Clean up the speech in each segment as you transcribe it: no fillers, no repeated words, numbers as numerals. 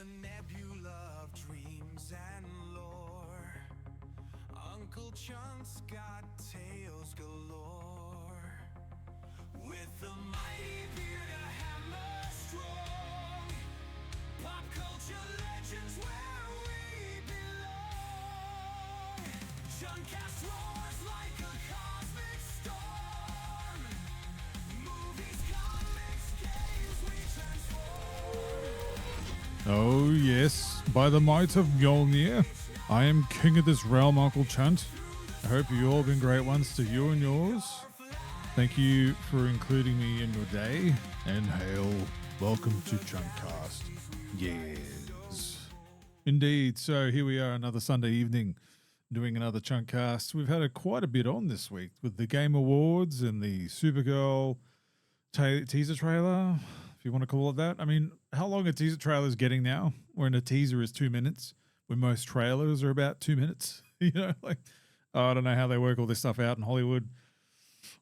a nebula of dreams and lore. Uncle Chunk's got tales galore. With the mighty beard, a hammer strong. Pop culture legends where we belong. Chunkcast roars like a cosmic storm. Movies, comics, games, we transform. Oh yes, by the might of Mjolnir, I am king of this realm, Uncle Chunt. I hope you all been great ones to you and yours. Thank you for including me in your day, and hail, welcome to Chunkcast. Yes. Indeed, so here we are another Sunday evening doing another Chunkcast. We've had quite a bit on this week with the Game Awards and the Supergirl teaser trailer, if you want to call it that. I mean, how long a teaser trailer is getting now? When a teaser is 2 minutes, when most trailers are about 2 minutes. You know, like, I don't know how they work all this stuff out in Hollywood.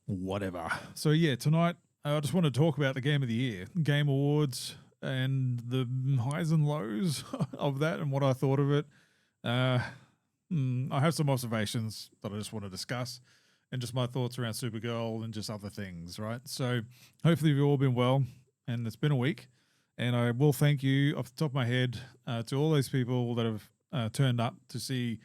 Whatever. So yeah, tonight I just want to talk about the Game of the Year, Game Awards, and the highs and lows of that and what I thought of it. I have some observations that I just want to discuss, and just my thoughts around Supergirl and just other things, right? So hopefully you've all been well, and it's been a week. And I will thank you off the top of my head to all those people that have turned up to see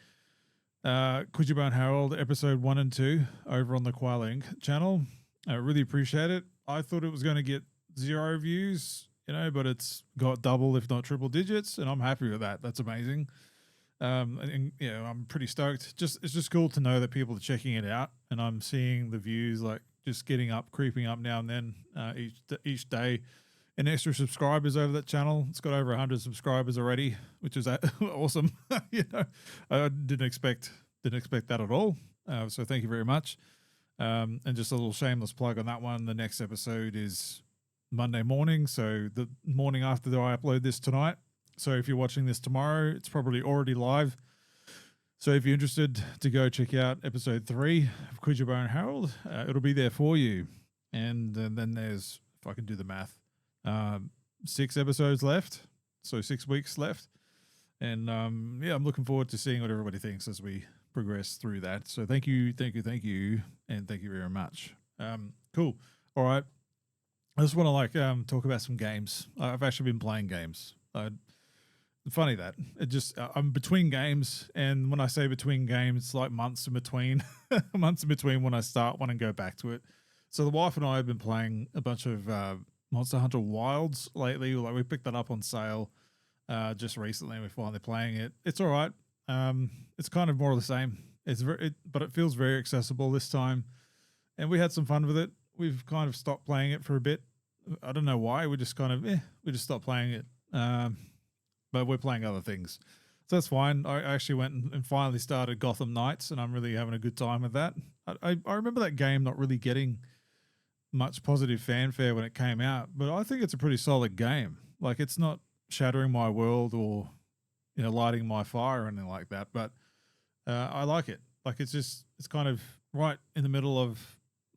Kujibah and Harold episode 1 and 2 over on the Koala Inc. channel. I really appreciate it. I thought it was going to get 0 views, you know, but it's got double, if not triple digits, and I'm happy with that. That's amazing. And you know, I'm pretty stoked. It's just cool to know that people are checking it out, and I'm seeing the views like just getting up, creeping up now and then each day. And extra subscribers over that channel. It's got over 100 subscribers already, which is awesome. You know, I didn't expect that at all. So thank you very much. And just a little shameless plug on that one. The next episode is Monday morning, so the morning after I upload this tonight. So if you're watching this tomorrow, it's probably already live. So if you're interested to go check out episode 3 of Kujibah and Harold, it'll be there for you. And then there's, if I can do the math, 6 episodes left, so 6 weeks left, and yeah, I'm looking forward to seeing what everybody thinks as we progress through that. So thank you, and thank you very much. Cool. All right, I just want to talk about some games. I've actually been playing games. Funny that it just I'm between games, and when I say between games, it's like months in between, months in between when I start one and go back to it. So the wife and I have been playing a bunch of Monster Hunter Wilds lately. Like, we picked that up on sale just recently, and we're finally playing it. It's all right. It's kind of more of the same. But it feels very accessible this time, and we had some fun with it. We've kind of stopped playing it for a bit. I don't know why. We just kind of we just stopped playing it. But we're playing other things, so that's fine. I actually went and finally started Gotham Knights, and I'm really having a good time with that. I remember that game not really getting much positive fanfare when it came out, but I think it's a pretty solid game. Like, it's not shattering my world or, you know, lighting my fire or anything like that, but I like it. Like, it's kind of right in the middle of,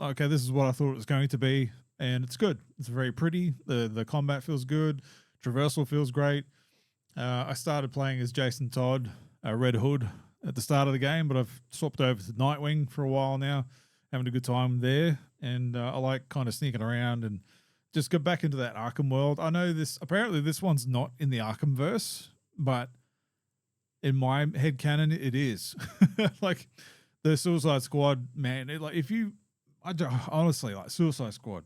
okay, this is what I thought it was going to be, and it's good. It's very pretty. The combat feels good. Traversal feels great. I started playing as Jason Todd, Red Hood, at the start of the game, but I've swapped over to Nightwing for a while now, having a good time there. And I like kind of sneaking around and just get back into that Arkham world. I know apparently this one's not in the Arkham verse, but in my head canon, it is. Like, the Suicide Squad, man, honestly, like, Suicide Squad,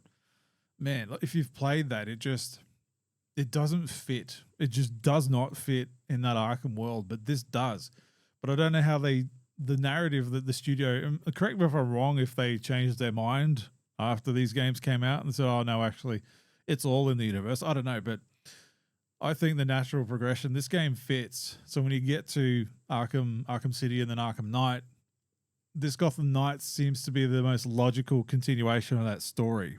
man, like, if you've played that, it doesn't fit. It just does not fit in that Arkham world, but this does. But I don't know how the narrative that the studio, correct me if I'm wrong, if they changed their mind after these games came out and said, oh no, actually it's all in the universe. I don't know, but I think the natural progression, this game fits. So when you get to Arkham City and then Arkham Knight, this Gotham Knights seems to be the most logical continuation of that story.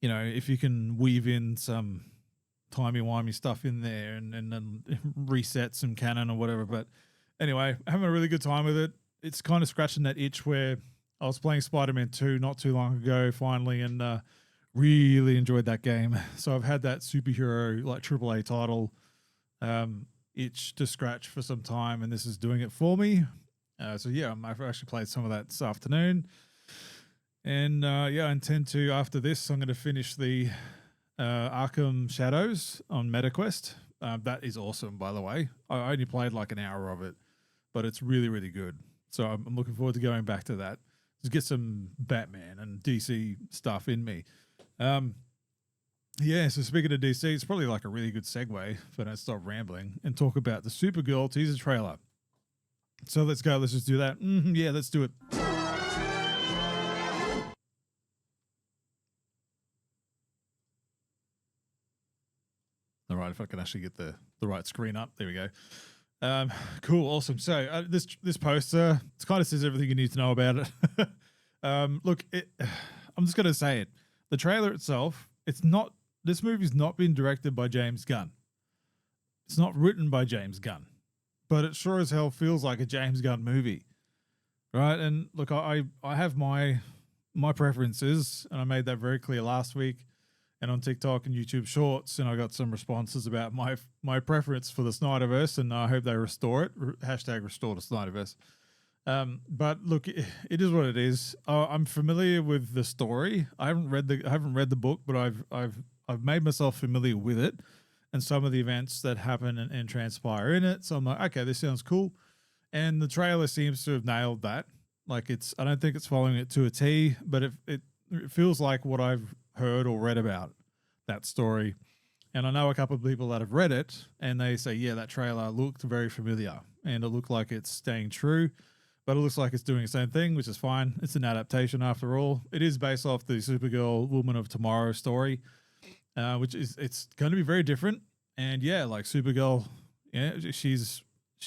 You know, if you can weave in some timey-wimey stuff in there and then reset some canon or whatever. But anyway, having a really good time with it. It's kind of scratching that itch where I was playing Spider-Man 2 not too long ago finally, and really enjoyed that game. So I've had that superhero, like AAA title itch to scratch for some time, and this is doing it for me. So yeah, I've actually played some of that this afternoon. And yeah, I intend to, after this, I'm going to finish the Arkham Shadows on MetaQuest. That is awesome, by the way. I only played like an hour of it, but it's really, really good. So I'm looking forward to going back to that. Just get some Batman and DC stuff in me. Yeah, so speaking of DC, it's probably like a really good segue if I don't stop rambling and talk about the Supergirl teaser trailer. So let's go. Let's just do that. Yeah, let's do it. All right, if I can actually get the right screen up. There we go. Cool, awesome. So this poster, it kind of says everything you need to know about it. Look, I'm just going to say it. The trailer itself, this movie's not been directed by James Gunn. It's not written by James Gunn, but it sure as hell feels like a James Gunn movie, right? And look, I have my preferences, and I made that very clear last week, and on TikTok and YouTube Shorts, and I got some responses about my preference for the Snyderverse, and I hope they restore it. Hashtag restore the Snyderverse. But look, it is what it is. I'm familiar with the story. I haven't read the book, but I've made myself familiar with it and some of the events that happen and transpire in it. So I'm like, okay, this sounds cool. And the trailer seems to have nailed that. Like I don't think it's following it to a T, but it feels like what I've heard or read about that story. And I know a couple of people that have read it, and they say, yeah, that trailer looked very familiar and it looked like it's staying true, but it looks like it's doing the same thing, which is fine. It's an adaptation after all. It is based off the Supergirl Woman of Tomorrow story, it's going to be very different. And yeah, like Supergirl, yeah, she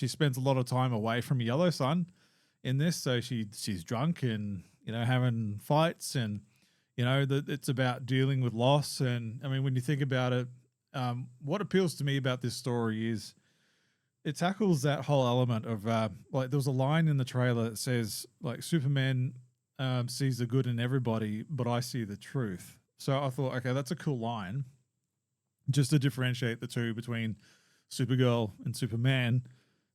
spends a lot of time away from Yellow Sun in this. So she's drunk and, having fights, and, it's about dealing with loss. And I mean, when you think about it, what appeals to me about this story is it tackles that whole element of like there was a line in the trailer that says like Superman sees the good in everybody, but I see the truth. So I thought, okay, that's a cool line just to differentiate the two between Supergirl and Superman.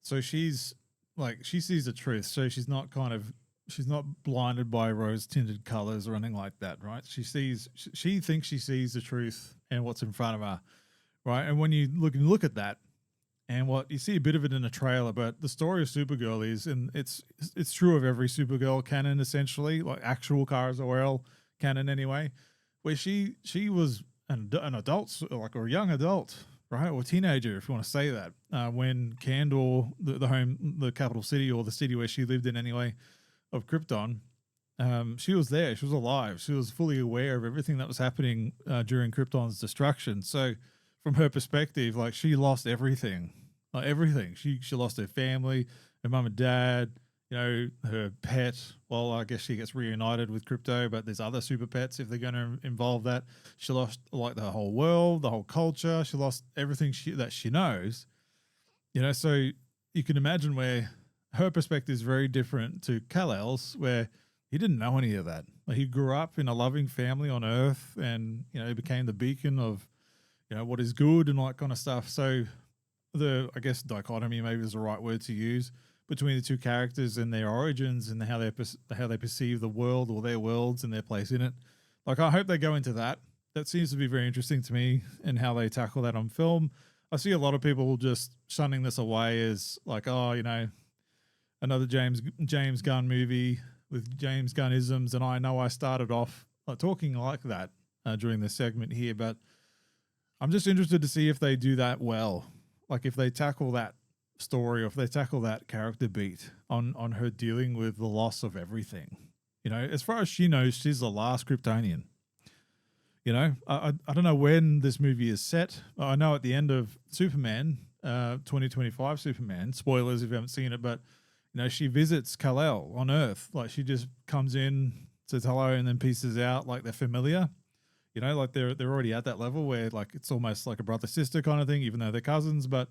So she sees the truth. So she's not blinded by rose tinted colors or anything like that, right? She thinks she sees the truth and what's in front of her, right? And when you look at that, and what you see a bit of it in the trailer, but the story of Supergirl is, and it's true of every Supergirl canon essentially, like actual Kara Zor-El canon anyway, where she was an adult, like, or a young adult, right, or teenager, if you want to say that, when Kandor, the capital city, or the city where she lived in anyway, of Krypton, she was there, she was alive, she was fully aware of everything that was happening during Krypton's destruction. So from her perspective, like, she lost everything, like everything. She lost her family, her mum and dad, her pet. Well, I guess she gets reunited with Crypto, but there's other super pets if they're going to involve that. She lost like the whole world, the whole culture. She lost everything that she knows. So you can imagine where her perspective is very different to Kal-El's, where he didn't know any of that. Like, he grew up in a loving family on Earth, and he became the beacon of what is good and all that kind of stuff. So I guess dichotomy maybe is the right word to use between the two characters and their origins and how they perceive the world, or their worlds and their place in it. Like, I hope they go into that. That seems to be very interesting to me, and how they tackle that on film. I see a lot of people just shunning this away as like, oh, another James Gunn movie with James Gunnisms. And I know I started off talking like that during this segment here, but I'm just interested to see if they do that well. Like, if they tackle that story, or if they tackle that character beat on her dealing with the loss of everything. As far as she knows, she's the last Kryptonian. I don't know when this movie is set. I know at the end of Superman, 2025 Superman, spoilers if you haven't seen it, but she visits Kal-El on Earth. Like, she just comes in, says hello, and then pieces out like they're familiar. Like they're already at that level where like it's almost like a brother sister kind of thing, even though they're cousins. But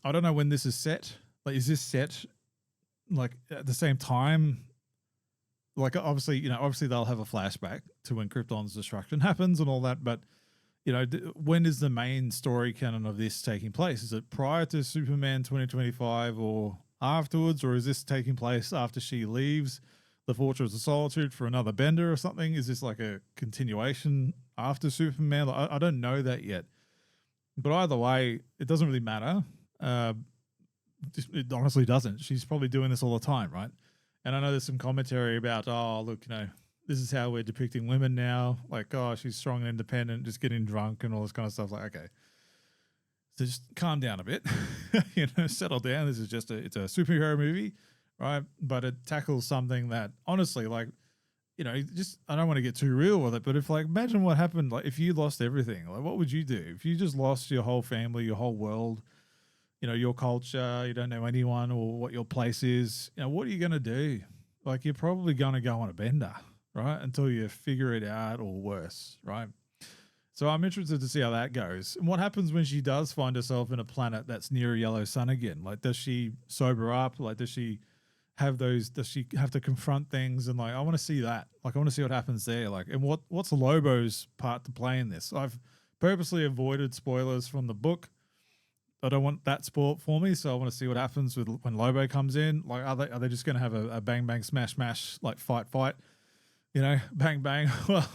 I don't know when this is set. Like, is this set like at the same time? Like, obviously they'll have a flashback to when Krypton's destruction happens and all that. But you know, when is the main story canon of this taking place? Is it prior to Superman 2025 or afterwards, or is this taking place after she leaves the Fortress of Solitude for another bender or something? Is this like a continuation after Superman? I don't know that yet. But either way, it doesn't really matter. It honestly doesn't. She's probably doing this all the time, right? And I know there's some commentary about, oh, look, you know, this is how we're depicting women now. Like, oh, she's strong and independent, just getting drunk and all this kind of stuff. Like, okay, so just calm down a bit, you know, settle down. This is just it's a superhero movie, right? But it tackles something that honestly, like, you know, just, I don't want to get too real with it, but if like, imagine what happened, like if you lost everything, like what would you do? If you just lost your whole family, your whole world, you know, your culture, you don't know anyone or what your place is, you know, what are you going to do? Like, you're probably going to go on a bender, right? Until you figure it out, or worse, right? So I'm interested to see how that goes. And what happens when she does find herself in a planet that's near a yellow sun again? Like, does she sober up? Like, does she have to confront things? And like, I want to see that. Like, I want to see what happens there. Like, and what's Lobo's part to play in this? I've purposely avoided spoilers from the book. I don't want that spoiled for me, so I want to see what happens with when Lobo comes in. Like, are they just going to have a bang bang smash mash, like fight? You know, bang bang. Well,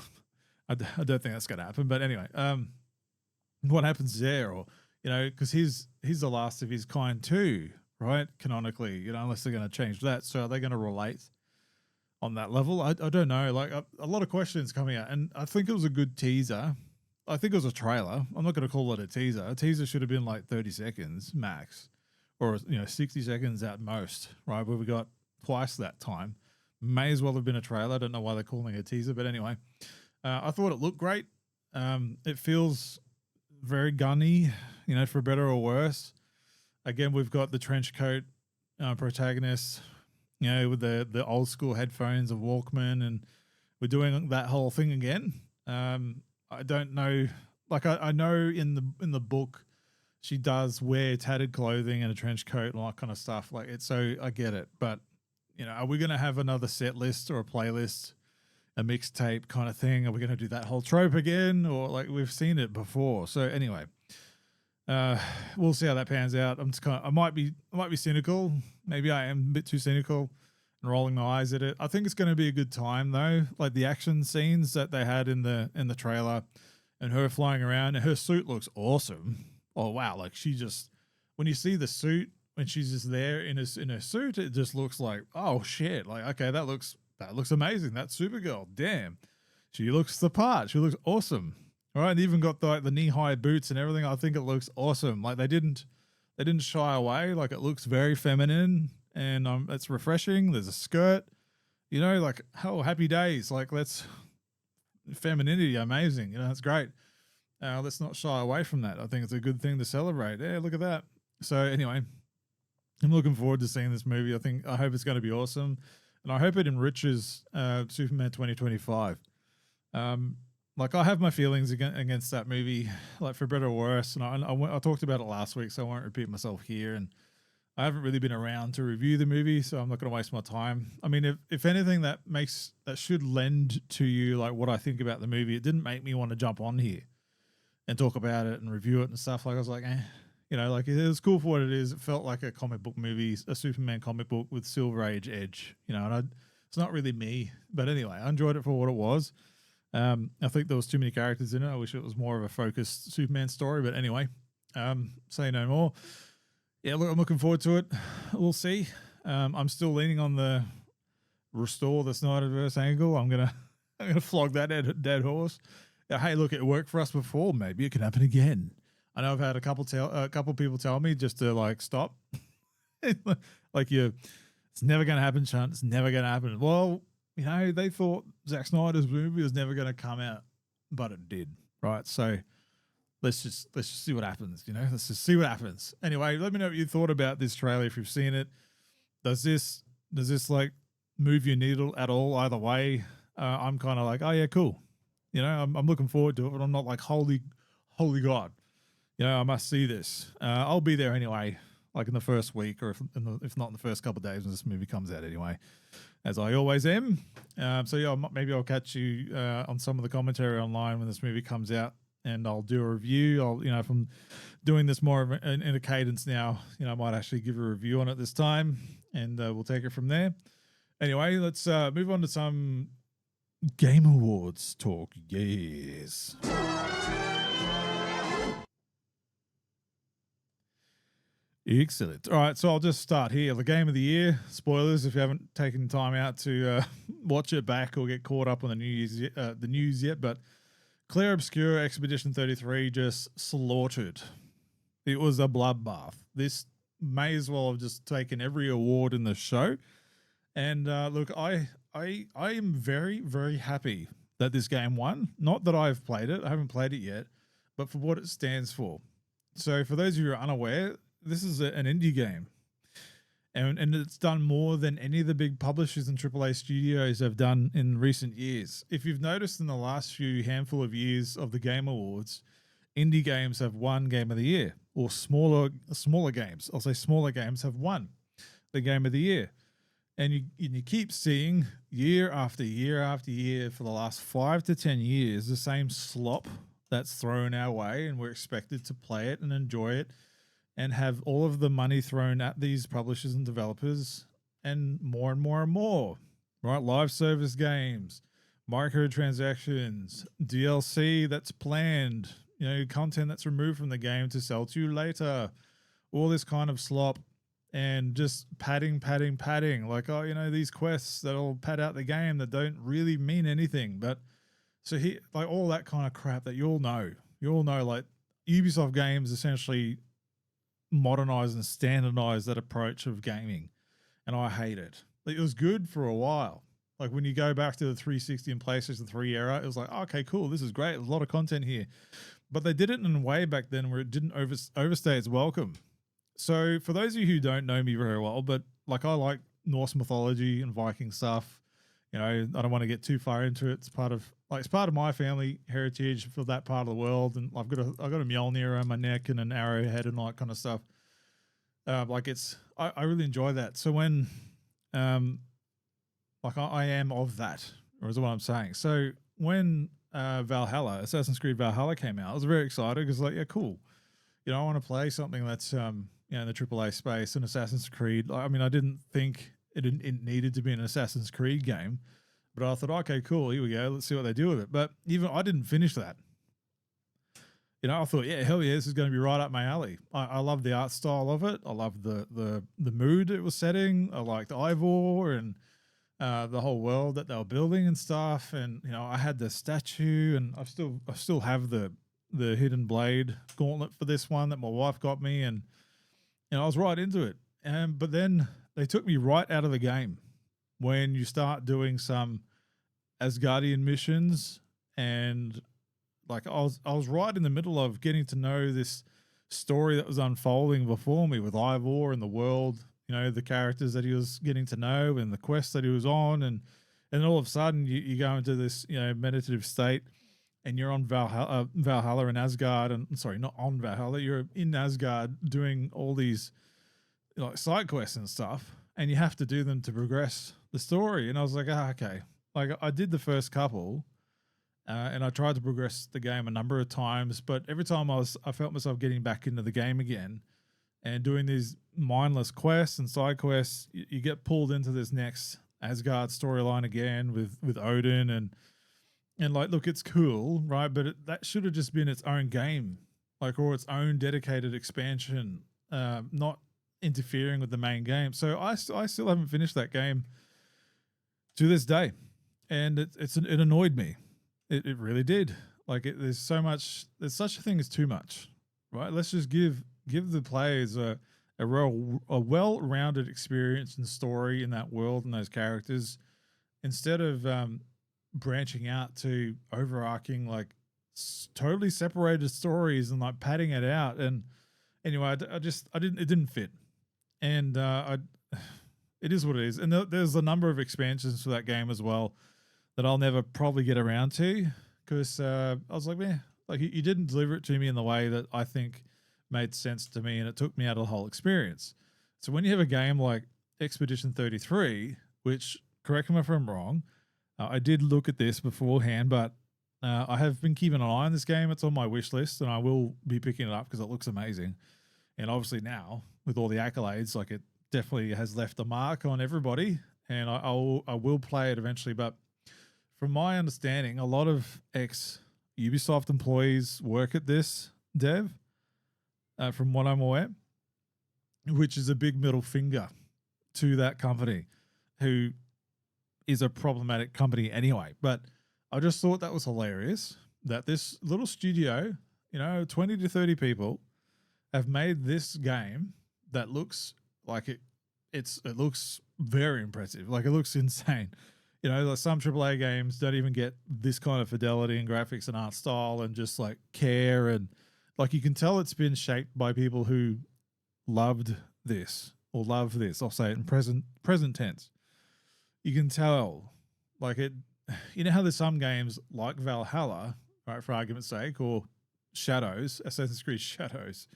I don't think that's going to happen. But anyway, what happens there? Or, you know, because he's the last of his kind too, right? Canonically, you know, unless they're going to change that. So are they going to relate on that level? I don't know. Like a lot of questions coming out, and I think it was a good teaser. I think it was a trailer. I'm not going to call it a teaser. A teaser should have been like 30 seconds max, or, you know, 60 seconds at most, right? Where we got twice that time. May as well have been a trailer. I don't know why they're calling it a teaser, but anyway, I thought it looked great. It feels very gunny, you know, for better or worse. Again, we've got the trench coat protagonist, you know, with the old school headphones and Walkman, and we're doing that whole thing again. I don't know, like I know in the book she does wear tattered clothing and a trench coat and all that kind of stuff. Like, it's, so I get it, but you know, are we going to have another set list or a playlist, a mixtape kind of thing? Are we going to do that whole trope again? Or like, we've seen it before. So anyway, we'll see how that pans out. I'm just I might be cynical. Maybe I am a bit too cynical and rolling my eyes at it. I think it's going to be a good time though. Like the action scenes that they had in the trailer, and her flying around, and her suit looks awesome. Oh wow. Like, she just, when you see the suit, when she's just there in her suit, it just looks like, oh shit, like, okay, that looks amazing. That's Supergirl. Damn, she looks the part. She looks awesome. All right, and even got the knee high boots and everything. I think it looks awesome. Like, they didn't shy away. Like, it looks very feminine, and it's refreshing. There's a skirt, you know, like, oh, happy days. Like, let's femininity, amazing. You know, that's great. Let's not shy away from that. I think it's a good thing to celebrate. Yeah, look at that. So anyway, I'm looking forward to seeing this movie. I hope it's going to be awesome, and I hope it enriches Superman 2025. Like, I have my feelings against that movie, like, for better or worse. And I talked about it last week, so I won't repeat myself here. And I haven't really been around to review the movie, so I'm not going to waste my time. I mean, if anything that should lend to you like what I think about the movie, it didn't make me want to jump on here and talk about it and review it and stuff. Like, I was like, you know, like, it was cool for what it is. It felt like a comic book movie, a Superman comic book with Silver Age edge, you know, and it's not really me. But anyway, I enjoyed it for what it was. I think there was too many characters in it. I wish it was more of a focused Superman story. But anyway, say no more. Yeah, look, I'm looking forward to it. We'll see. I'm still leaning on the restore the Snyderverse angle. I'm gonna flog that dead horse. Hey, look, it worked for us before. Maybe it can happen again. I know I've had a couple people tell me just to like stop. Like, it's never going to happen, Chunt. It's never going to happen. Well, you know, they thought Zack Snyder's movie was never going to come out, but it did, right? So let's just see what happens. You know, let's just see what happens. Anyway, let me know what you thought about this trailer if you've seen it. Does this like move your needle at all? Either way, I'm kind of like, oh yeah, cool. You know, I'm looking forward to it, but I'm not like, holy God, you know, I must see this. I'll be there anyway, like in the first week, or if not in the first couple of days when this movie comes out anyway, as I always am. So yeah, maybe I'll catch you on some of the commentary online when this movie comes out. and I'll do a review. I'll, if I'm doing this more of in a cadence now, I might actually give a review on it this time, and we'll take it from there. Anyway, let's move on to some Game Awards talk. Yes. Excellent. All right, so I'll just start here. The game of the year. Spoilers if you haven't taken time out to watch it back or get caught up on the news yet. But Clair Obscur Expedition 33 just slaughtered. It was a bloodbath. This may as well have just taken every award in the show. And look, I am very, very happy that this game won. Not that I've played it. I haven't played it yet, but for what it stands for. So for those of you who are unaware, this is an indie game, and it's done more than any of the big publishers and AAA studios have done in recent years. If you've noticed in the last few handful of years of the Game Awards, indie games have won Game of the Year, or smaller games. I'll say smaller games have won the Game of the Year, and you keep seeing year after year after year for the last 5 to 10 years the same slop that's thrown our way, and we're expected to play it and enjoy it, and have all of the money thrown at these publishers and developers, and more and more and more, right? Live service games, microtransactions, DLC that's planned, content that's removed from the game to sell to you later, all this kind of slop, and just padding. Like, these quests that'll pad out the game that don't really mean anything. But so here, like all that kind of crap that you all know, like Ubisoft games essentially modernize and standardize that approach of gaming, and I hate it. Like, it was good for a while. Like when you go back to the 360 and PlayStation 3 era, it was like, okay, cool, this is great. There's a lot of content here. But they did it in a way back then where it didn't overstay its welcome. So for those of you who don't know me very well, but like I like Norse mythology and Viking stuff, I don't want to get too far into it. It's part of my family heritage for that part of the world, and I've got a Mjolnir around my neck and an arrowhead and all that kind of stuff. I really enjoy that. So when, I am of that, or is what I'm saying. So when Assassin's Creed Valhalla came out, I was very excited because yeah, cool. I want to play something that's in the AAA space, and Assassin's Creed. I mean, I didn't think it needed to be an Assassin's Creed game, but I thought, okay, cool, here we go. Let's see what they do with it. But even I didn't finish that. I thought, yeah, hell yeah, this is going to be right up my alley. I love the art style of it. I love the mood it was setting. I liked Ivor and the whole world that they were building and stuff. And I had the statue, and I still have the hidden blade gauntlet for this one that my wife got me, and I was right into it. But then they took me right out of the game when you start doing some Asgardian missions, and like I was right in the middle of getting to know this story that was unfolding before me with Ivor and the world, the characters that he was getting to know and the quest that he was on, and all of a sudden you go into this meditative state, and you're on Valhalla in Asgard, and sorry, not on Valhalla, you're in Asgard doing all these side quests and stuff, and you have to do them to progress the story. And I was like, okay. Like I did the first couple, and I tried to progress the game a number of times, but every time I felt myself getting back into the game again and doing these mindless quests and side quests, you get pulled into this next Asgard storyline again with Odin, and like, look, it's cool, right? But that should have just been its own game, or its own dedicated expansion, not interfering with the main game. So I still haven't finished that game to this day, and it annoyed me. It really did. There's such a thing as too much, right? Let's just give the players a well-rounded experience and story in that world and those characters, instead of branching out to overarching totally separated stories and padding it out. And anyway, it didn't fit, and it is what it is. And there's a number of expansions for that game as well that I'll never probably get around to, because I was like, man, you didn't deliver it to me in the way that I think made sense to me, and it took me out of the whole experience. So when you have a game like Expedition 33, which, correct me if I'm wrong, I did look at this beforehand, but I have been keeping an eye on this game. It's on my wish list, and I will be picking it up because it looks amazing. And obviously now, with all the accolades, like it definitely has left a mark on everybody. And I will play it eventually. But from my understanding, a lot of ex-Ubisoft employees work at this dev, from what I'm aware, which is a big middle finger to that company, who is a problematic company anyway. But I just thought that was hilarious that this little studio, 20 to 30 people have made this game that looks like it looks very impressive. Like it looks insane. Like some AAA games don't even get this kind of fidelity and graphics and art style and just like care. And like you can tell it's been shaped by people who loved this or love this. I'll say it in present tense. You can tell like it, how there's some games like Valhalla, right, for argument's sake, or Assassin's Creed Shadows,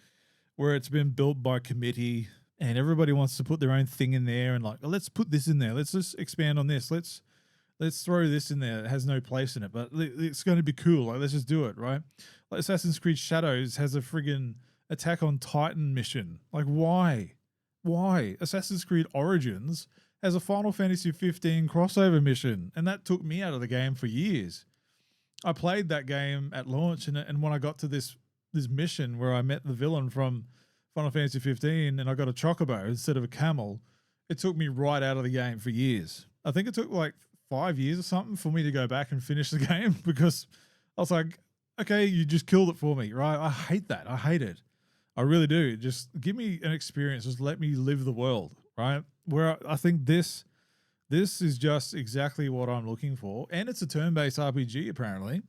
where it's been built by committee and everybody wants to put their own thing in there and like, let's put this in there. Let's just expand on this. Let's throw this in there. It has no place in it, but it's going to be cool. Like, let's just do it, right? Like Assassin's Creed Shadows has a friggin' Attack on Titan mission. Like, why? Assassin's Creed Origins has a Final Fantasy 15 crossover mission, and that took me out of the game for years. I played that game at launch, and when I got to this mission where I met the villain from Final Fantasy 15 and I got a chocobo instead of a camel, it took me right out of the game for years. I think it took like 5 years or something for me to go back and finish the game because I was like, okay, you just killed it for me, right? I hate that. I hate it. I really do. Just give me an experience. Just let me live the world, right? Where I think this is just exactly what I'm looking for. And it's a turn-based RPG apparently,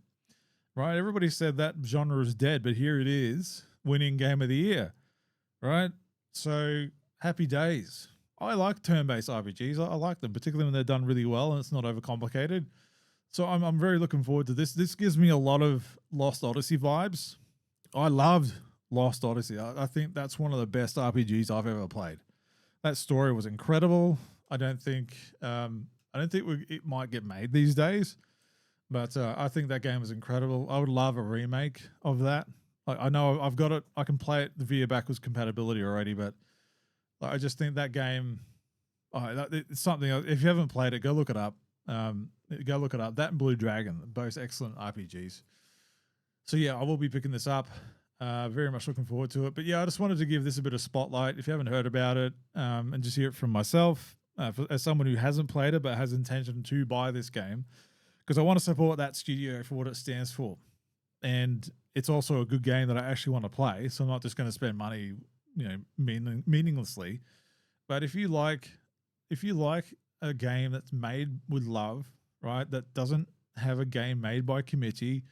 right? Everybody said that genre is dead, but here it is, winning Game of the Year, right? So happy days. I like turn-based RPGs. I like them, particularly when they're done really well and it's not overcomplicated. So I'm very looking forward to this. This gives me a lot of Lost Odyssey vibes. I loved Lost Odyssey. I think that's one of the best RPGs I've ever played. That story was incredible. I don't think it might get made these days, but I think that game was incredible. I would love a remake of that. I know I've got it. I can play it via backwards compatibility already, but I just think that game, it's something. If you haven't played it, go look it up. Go look it up. That and Blue Dragon, both excellent RPGs. So yeah, I will be picking this up. Very much looking forward to it. But yeah, I just wanted to give this a bit of spotlight if you haven't heard about it, and just hear it from myself as someone who hasn't played it but has intention to buy this game, because I want to support that studio for what it stands for. And it's also a good game that I actually want to play. So I'm not just going to spend money, meaninglessly. But if you like a game that's made with love, right, that doesn't have a game made by committee,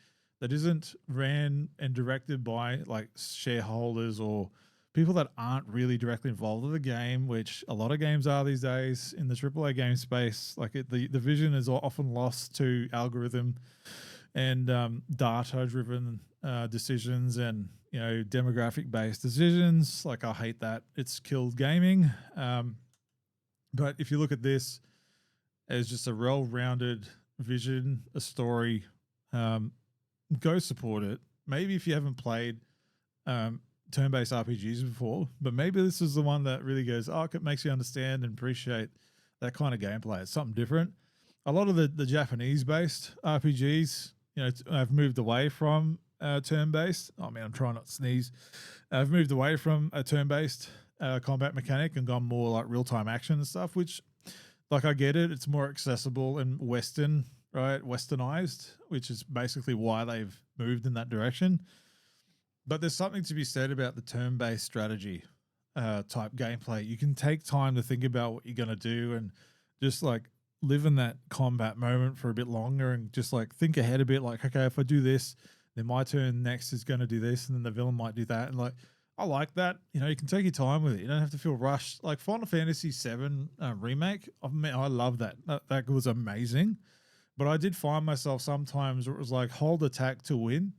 that isn't ran and directed by like shareholders or people that aren't really directly involved with the game, which a lot of games are these days in the AAA game space. Like the vision is often lost to algorithm and data-driven decisions and demographic-based decisions. Like I hate that. It's killed gaming. But if you look at this as just a well-rounded vision, a story, go support it. Maybe if you haven't played turn-based RPGs before, but maybe this is the one that really goes, it makes you understand and appreciate that kind of gameplay. It's something different. A lot of the Japanese-based RPGs, I've moved away from turn-based. Oh man, I'm trying not to sneeze. I've moved away from a turn-based combat mechanic and gone more like real-time action and stuff, which, like, I get it. It's more accessible and Western, right? Westernized, which is basically why they've moved in that direction. But there's something to be said about the turn-based strategy type gameplay. You can take time to think about what you're going to do and just like live in that combat moment for a bit longer and just like think ahead a bit. Like, okay, if I do this, then my turn next is going to do this, and then the villain might do that. And like, I like that. You can take your time with it. You don't have to feel rushed. Like Final Fantasy VII remake, I love that. That was amazing. But I did find myself sometimes where it was like hold attack to win.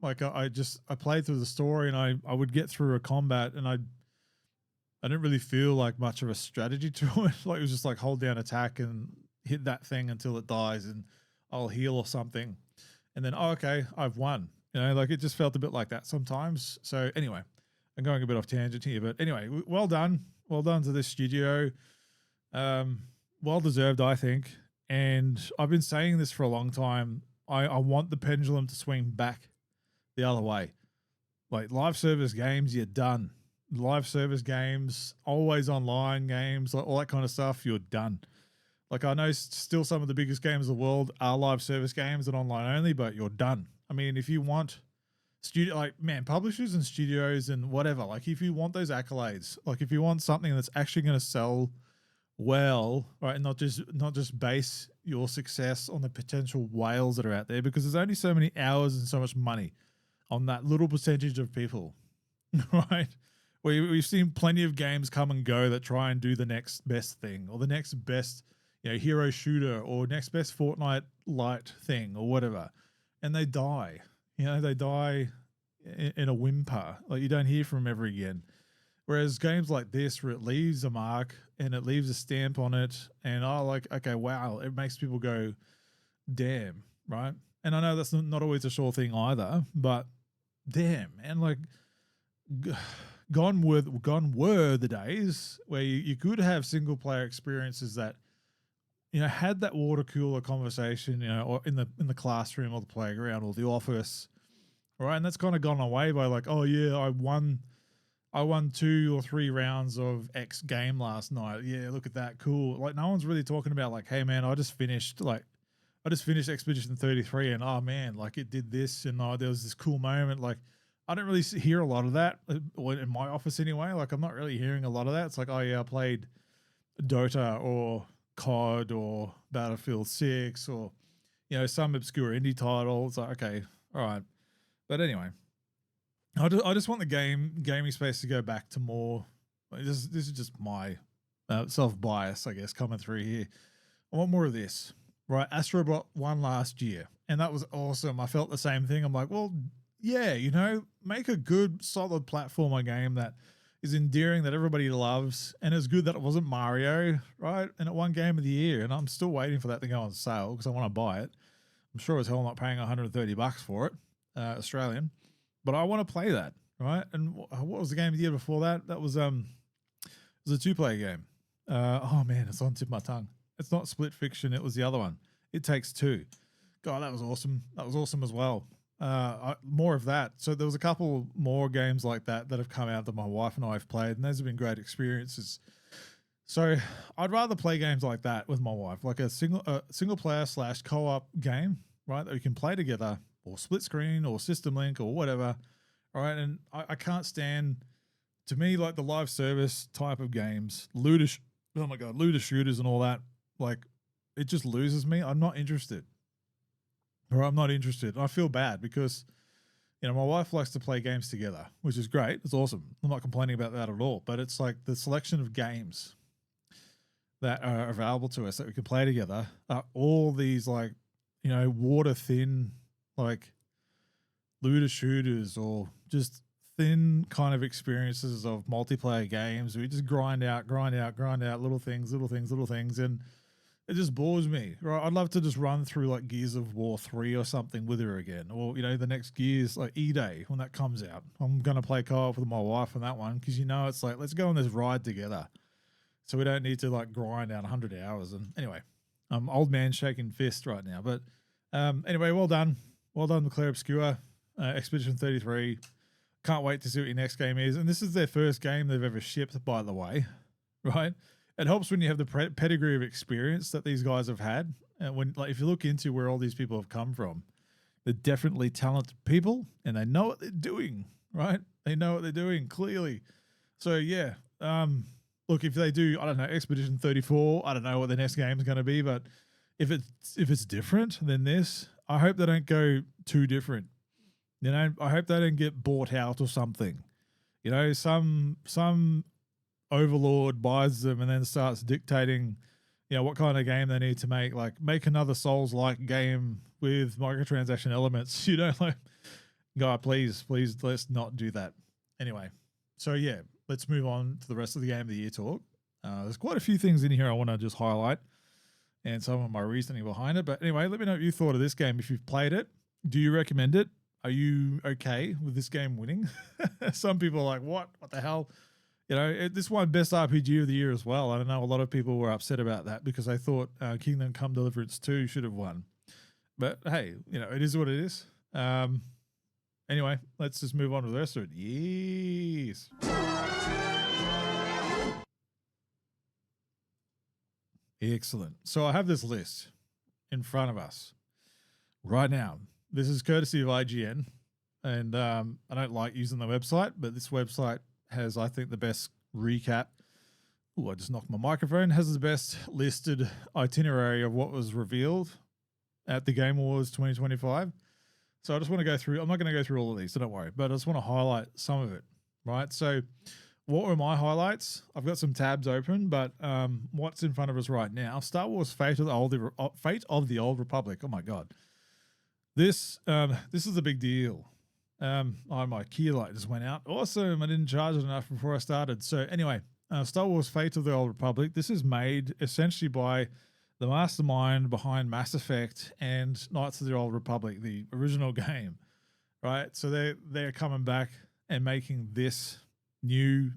Like I played through the story and I would get through a combat and I didn't really feel like much of a strategy to it. Like it was just like hold down attack and hit that thing until it dies. And I'll heal or something, and then, oh, okay, I've won. You know, like it just felt a bit like that sometimes. So anyway, I'm going a bit off tangent here, but anyway, well done. Well done to this studio. Well deserved, I think. And I've been saying this for a long time. I want the pendulum to swing back the other way. Like live service games, you're done. Live service games, always online games, like all that kind of stuff, you're done. Like I know still some of the biggest games in the world are live service games and online only, but you're done. I mean, if you want studio, like man, publishers and studios and whatever, like if you want those accolades, like if you want something that's actually going to sell well, right, and not just base your success on the potential whales that are out there, because there's only so many hours and so much money on that little percentage of people, right? We've seen plenty of games come and go that try and do the next best thing or the next best, you know, hero shooter or next best Fortnite light thing or whatever, and they die. You know, they die in a whimper. Like you don't hear from them ever again. Whereas games like this, where it leaves a mark and it leaves a stamp on it, and like, okay, wow, it makes people go, damn, right? And I know that's not always a sure thing either, but damn, and like, gone were the days where you could have single player experiences that, you know, had that water cooler conversation, you know, or in the classroom or the playground or the office, right? And that's kind of gone away by like, oh yeah, I won 2 or 3 rounds of X game last night. Yeah, look at that, cool. Like no one's really talking about like, hey man, I just finished Expedition 33 and oh man, like it did this and there was this cool moment. Like I don't really hear a lot of that in my office anyway. Like I'm not really hearing a lot of that. It's like, oh yeah, I played Dota or COD or Battlefield 6 or, you know, some obscure indie title. It's like, okay, all right. But anyway, I just want the gaming space to go back to more. This is just my self-bias, I guess, coming through here. I want more of this, right? Astrobot won last year, and that was awesome. I felt the same thing. I'm like, well, yeah, you know, make a good, solid platformer game that is endearing, that everybody loves, and it's good that it wasn't Mario, right? And it won Game of the Year, and I'm still waiting for that to go on sale because I want to buy it. I'm sure as hell not paying $130 for it, Australian. But I want to play that, right? And what was the game of the year before that? That was it was a 2-player game. Oh man, it's on the tip of my tongue. It's not Split Fiction. It was the other one. It Takes Two. God, that was awesome. That was awesome as well. More of that. So there was a couple more games like that have come out that my wife and I have played, and those have been great experiences. So I'd rather play games like that with my wife, like a single player / co-op game, right? That we can play together, or split screen or system link or whatever. All right. And I can't stand, to me, like the live service type of games, looter shooters and all that. Like it just loses me. I'm not interested. Or I'm not interested. I feel bad because, you know, my wife likes to play games together, which is great. It's awesome. I'm not complaining about that at all. But it's like the selection of games that are available to us that we can play together are all these like, you know, water thin, like looter shooters or just thin kind of experiences of multiplayer games. We just grind out little things. And it just bores me, right? I'd love to just run through like Gears of War 3 or something with her again. Or, you know, the next Gears, like E-Day, when that comes out. I'm going to play co-op with my wife on that one because, you know, it's like, let's go on this ride together. So we don't need to like grind out 100 hours. And anyway, I'm old man shaking fist right now. But anyway, well done. Well done, Claire Obscura, Expedition 33. Can't wait to see what your next game is. And this is their first game they've ever shipped, by the way, right? It helps when you have the pedigree of experience that these guys have had. And when, like, if you look into where all these people have come from, they're definitely talented people and they know what they're doing, right? They know what they're doing clearly. So yeah, look, if they do, I don't know, Expedition 34, I don't know what the next game is going to be, but if it's different than this, I hope they don't go too different. You know, I hope they don't get bought out or something. You know, some overlord buys them and then starts dictating, you know, what kind of game they need to make. Like, make another Souls-like game with microtransaction elements. You know, like, God, please, let's not do that. Anyway, so yeah, let's move on to the rest of the Game of the Year talk. There's quite a few things in here I want to just highlight. and some of my reasoning behind it. But anyway, let me know what you thought of this game. If you've played it, do you recommend it? Are you okay with this game winning? Some people are like, what the hell? You know, this won Best RPG of the Year as well. I don't know, a lot of people were upset about that because they thought Kingdom Come Deliverance 2 should have won. But hey, you know, it is what it is. Anyway, let's just move on to the rest of it. Yes. Excellent. So I have this list in front of us right now. This is courtesy of IGN, and I don't like using the website, but this website has, I think, the best recap. Oh, I just knocked my microphone. Has the best listed itinerary of what was revealed at the Game Awards 2025. So I just want to go through. I'm not going to go through all of these, so don't worry. But I just want to highlight some of it, right? So what were my highlights? I've got some tabs open, but what's in front of us right now? Star Wars: Fate of the Old Republic. Oh my God, this is a big deal. My key light just went out. Awesome! I didn't charge it enough before I started. So anyway, Star Wars: Fate of the Old Republic. This is made essentially by the mastermind behind Mass Effect and Knights of the Old Republic, the original game, right? So they're coming back and making this new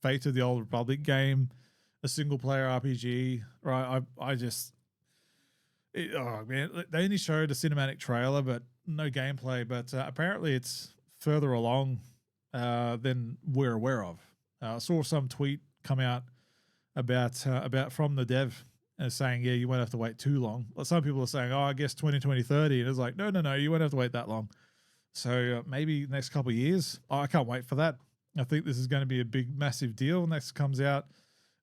Fate of the Old Republic game, a single player RPG, right? Oh man, they only showed a cinematic trailer, but no gameplay. But apparently it's further along than we're aware of. I saw some tweet come out about from the dev saying, yeah, you won't have to wait too long. Well, some people are saying, oh, I guess 2020-30, and it's like, no, you won't have to wait that long. So maybe next couple of years. I can't wait for that. I think this is going to be a big, massive deal. Next comes out.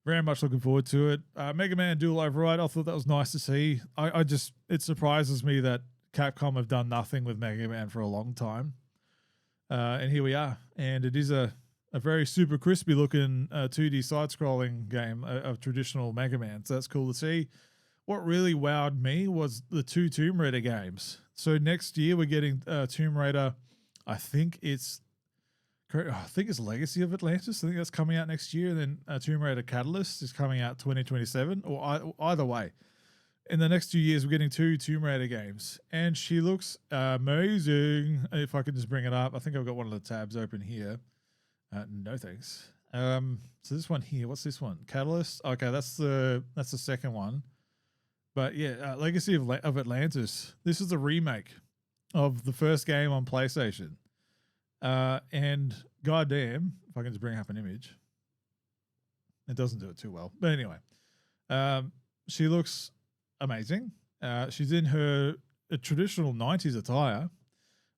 Very much looking forward to it. Mega Man Dual Override. I thought that was nice to see. It surprises me that Capcom have done nothing with Mega Man for a long time. And here we are. And it is a very super crispy looking 2D side-scrolling game of traditional Mega Man. So that's cool to see. What really wowed me was the 2 Tomb Raider games. So next year we're getting Tomb Raider. I think it's Legacy of Atlantis. I think that's coming out next year. And then Tomb Raider Catalyst is coming out 2027. Or either way, in the next 2 years we're getting 2 Tomb Raider games, and she looks amazing. If I could just bring it up, I think I've got one of the tabs open here. No thanks. So this one here, what's this one? Catalyst. Okay, that's the second one. But yeah, Legacy of Atlantis. This is a remake of the first game on PlayStation. And goddamn, if I can just bring up an image, it doesn't do it too well. But anyway, she looks amazing. She's in her traditional 90s attire. I'm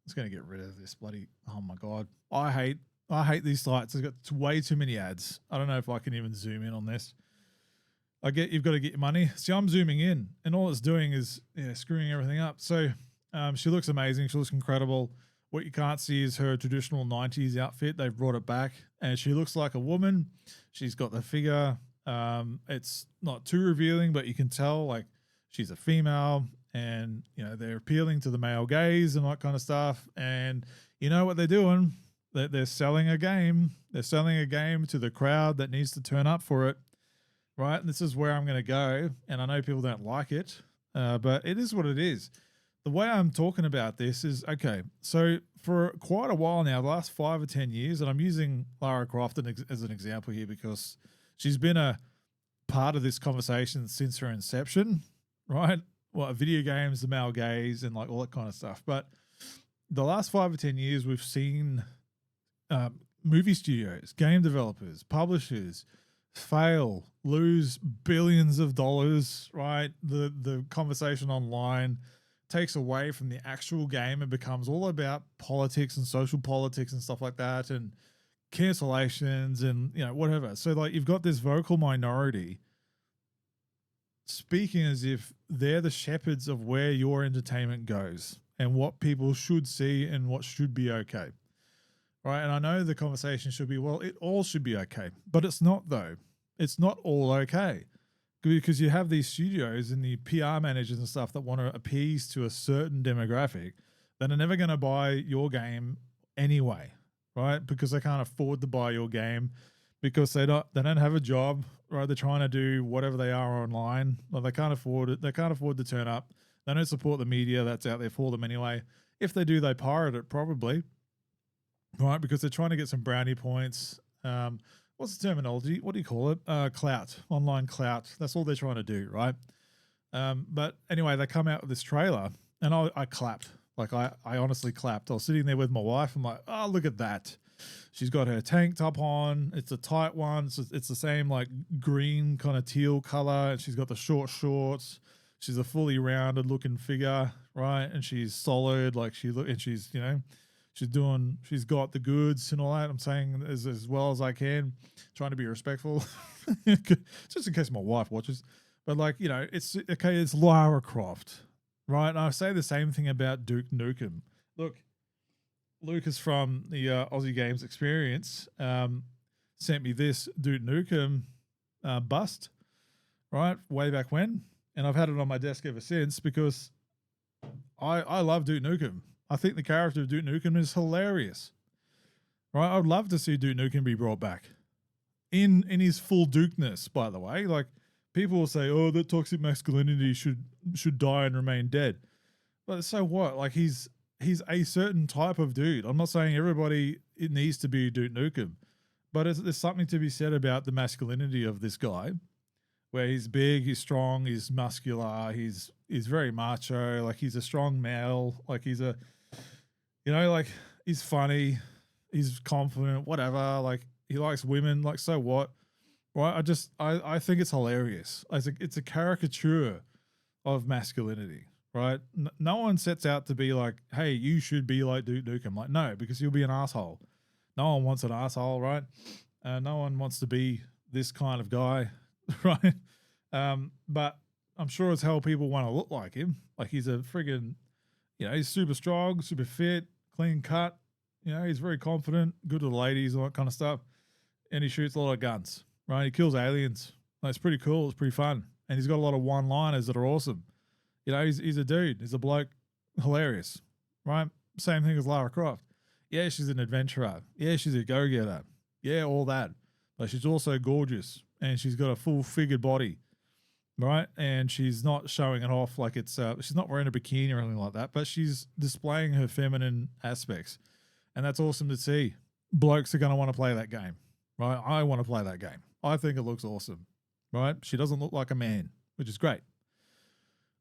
just going to get rid of this bloody. Oh my God, I hate these sites. It's got way too many ads. I don't know if I can even zoom in on this. You've got to get your money. See, I'm zooming in, and all it's doing is screwing everything up. So she looks amazing. She looks incredible. What you can't see is her traditional 90s outfit. They've brought it back, and she looks like a woman. She's got the figure. It's not too revealing, but you can tell like she's a female, and they're appealing to the male gaze and that kind of stuff. And you know what they're doing? They're selling a game. They're selling a game to the crowd that needs to turn up for it, right? And this is where I'm going to go. And I know people don't like it, but it is what it is. The way I'm talking about this is, okay, so for quite a while now, the last 5 or 10 years, and I'm using Lara Croft as an example here because she's been a part of this conversation since her inception, right? Well, video games, the male gaze, and like all that kind of stuff. But the last 5 or 10 years, we've seen movie studios, game developers, publishers fail, lose billions of dollars, right? The conversation online takes away from the actual game and becomes all about politics and social politics and stuff like that, and cancellations and whatever. So like you've got this vocal minority speaking as if they're the shepherds of where your entertainment goes and what people should see and what should be okay. Right. And I know the conversation should be, well, it all should be okay, but it's not though. It's not all okay. Because you have these studios and the PR managers and stuff that want to appease to a certain demographic that are never going to buy your game anyway, right? Because they can't afford to buy your game because they don't have a job, right? They're trying to do whatever they are online. Like they can't afford it. They can't afford to turn up. They don't support the media that's out there for them anyway. If they do, they pirate it probably, right? Because they're trying to get some brownie points. What's the terminology? What do you call it? Clout, online clout. That's all they're trying to do, right? But anyway, they come out with this trailer, and I clapped. Like I honestly clapped. I was sitting there with my wife. I'm like, oh, look at that. She's got her tank top on. It's a tight one. So it's the same like green kind of teal color. And she's got the short shorts. She's a fully rounded looking figure, right? And she's solid. Like and she's, you know, she's got the goods and all that. I'm saying as well as I can, trying to be respectful, just in case my wife watches. But like, you know, it's okay. It's Lara Croft, right? And I say the same thing about Duke Nukem. Look, Lucas from the Aussie Games Experience sent me this Duke Nukem bust, right, way back when, and I've had it on my desk ever since because I love Duke Nukem. I think the character of Duke Nukem is hilarious, right? I'd love to see Duke Nukem be brought back in his full Dukeness. By the way, like people will say, "Oh, that toxic masculinity should die and remain dead," but so what? Like he's a certain type of dude. I'm not saying everybody it needs to be Duke Nukem, but there's something to be said about the masculinity of this guy, where he's big, he's strong, he's muscular, he's very macho, like he's a strong male, like he's a, you know, like he's funny, he's confident, whatever, like he likes women, like so what, right? I think it's hilarious. It's a caricature of masculinity. Right? No one sets out to be like, hey, you should be like Duke Nukem. Like, no, because you'll be an asshole. No one wants an asshole, right? No one wants to be this kind of guy, right? But I'm sure as hell people want to look like him. Like he's a friggin', you know, he's super strong, super fit, clean cut. You know, he's very confident, good to the ladies, all that kind of stuff. And he shoots a lot of guns, right? He kills aliens. Like, it's pretty cool. It's pretty fun. And he's got a lot of one-liners that are awesome. You know, he's a dude. He's a bloke. Hilarious, right? Same thing as Lara Croft. Yeah, she's an adventurer. Yeah, she's a go-getter. Yeah, all that. But she's also gorgeous. And she's got a full-figured body, right? And she's not showing it off like it's... she's not wearing a bikini or anything like that. But she's displaying her feminine aspects. And that's awesome to see. Blokes are going to want to play that game, right? I want to play that game. I think it looks awesome, right? She doesn't look like a man, which is great.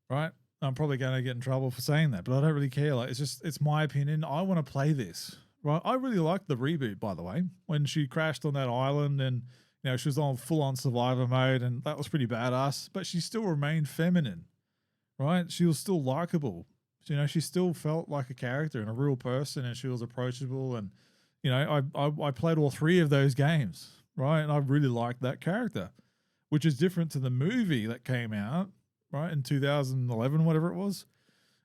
Right? I'm probably going to get in trouble for saying that, but I don't really care. Like, it's my opinion. I want to play this, right? I really liked the reboot, by the way, when she crashed on that island and, you know, she was on full on survivor mode and that was pretty badass, but she still remained feminine, right? She was still likable. You know, she still felt like a character and a real person and she was approachable. And, you know, I played all three of those games, right? And I really liked that character, which is different to the movie that came out, right, in 2011, whatever it was.